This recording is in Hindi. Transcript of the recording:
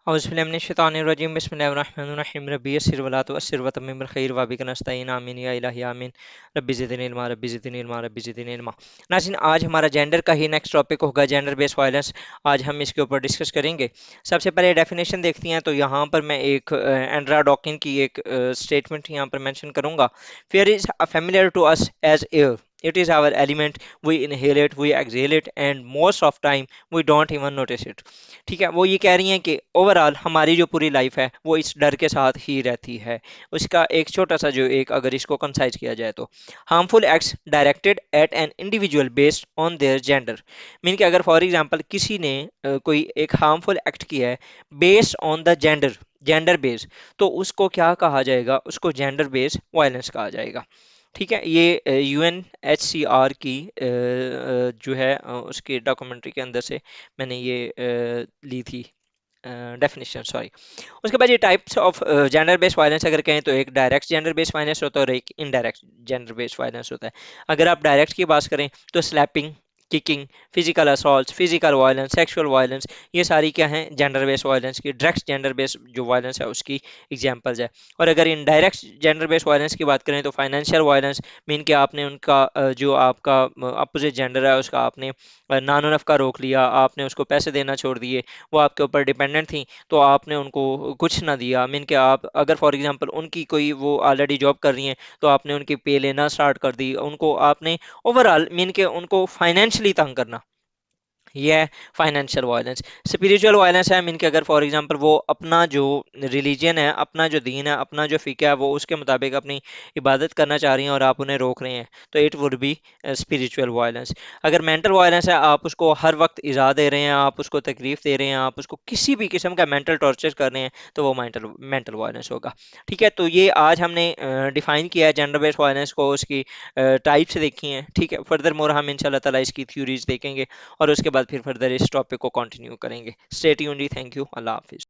औज़ुबिल्लाहि बिस्मिल्लाहिर्रहमानिर्रहीम रब्बी यस्सिर वला तुअस्सिर वतम्मिम बिल खैर व बिका नस्तईन आमीन या इलाही आमीन रब्बी ज़िदनी इल्मा रब्बी ज़िदनी इल्मा रब्बी ज़िदनी इल्मा। नाज़रीन, आज हमारा जेंडर का ही नेक्स्ट टॉपिक होगा, जेंडर बेस्ड वायलेंस। आज हम इसके ऊपर डिस्कस करेंगे। सबसे पहले डेफिनेशन देखते हैं, तो यहाँ पर मैं एक एंड्रा डॉकिन की एक स्टेटमेंट यहाँ पर मेंशन करूँगा। Fair is familiar to us as air, it is our element, we inhale it, we exhale it, and most of time we don't even notice it। ठीक है, वो ये कह रही हैं कि ओवरऑल हमारी जो पूरी लाइफ है वो इस डर के साथ ही रहती है। उसका एक छोटा सा जो एक अगर इसको कंसाइज किया जाए तो harmful acts directed eight an individual based on their gender. Mean कि अगर फॉर एग्जांपल किसी ने कोई एक हार्मफुल एक्ट किया है based on the gender, gender base, तो उसको क्या कहा जाएगा? उसको जेंडर बेस्ड वायलेंस कहा जाएगा। ठीक है, ये UNHCR की जो है उसके डॉक्यूमेंट्री के अंदर से मैंने ये ली थी डेफिनेशन, सॉरी। उसके बाद ये types of gender based violence अगर कहें तो एक डायरेक्ट जेंडर बेस्ड वायलेंस होता है और एक इनडायरेक्ट जेंडर बेस्ड वायलेंस होता है। अगर आप डायरेक्ट की बात करें तो slapping, kicking, physical assault, physical violence, sexual violence, ये सारी क्या हैं? जेंडर बेस्ड वायलेंस की, डायरेक्ट जेंडर बेस्ड जो वायलेंस है उसकी एग्जांपल्स है। और अगर इनडायरेक्ट जेंडर बेस्ड वायलेंस की बात करें तो फाइनेंशियल वायलेंस, मीन कि आपने उनका जो आपका अपोजिट जेंडर है उसका आपने नानो नफका रोक लिया, आपने उसको पैसे देना छोड़ दिए, वो आपके ऊपर डिपेंडेंट थी तो आपने उनको कुछ ना दिया। मीन कि आप अगर फॉर एग्जांपल उनकी कोई वो ऑलरेडी जॉब कर रही हैं तो आपने उनकी पे लेना स्टार्ट कर दी, उनको आपने ओवरऑल मीन के उनको फाइनेंशियली तंग करना, ये है फाइनेंशियल वायलेंस। स्पिरिचुअल वायलेंस है मीन कि अगर फॉर एग्जांपल वो अपना जो रिलीजन है, अपना जो दीन है, अपना जो फ़िक्र है वो उसके मुताबिक अपनी इबादत करना चाह रही हैं और आप उन्हें रोक रहे हैं, तो it would be spiritual violence. अगर मेंटल वायलेंस है, आप उसको हर वक्त इज़ा दे रहे हैं, आप उसको तकलीफ दे रहे हैं, आप उसको किसी भी किस्म का मेंटल टॉर्चर कर रहे हैं, तो वो मेंटल मेंटल वायलेंस होगा। ठीक है, तो ये आज हमने डिफाइन किया है जेंडर बेस्ड वायलेंस को, उसकी टाइप्स देखी हैं। ठीक है, फर्दर मोर हम इंशाल्लाह ताला इसकी थ्योरीज देखेंगे और उसके बाद फिर फर्दर इस टॉपिक को कंटिन्यू करेंगे। स्टे ट्यून्ड, थैंक यू, अल्लाह हाफिज़।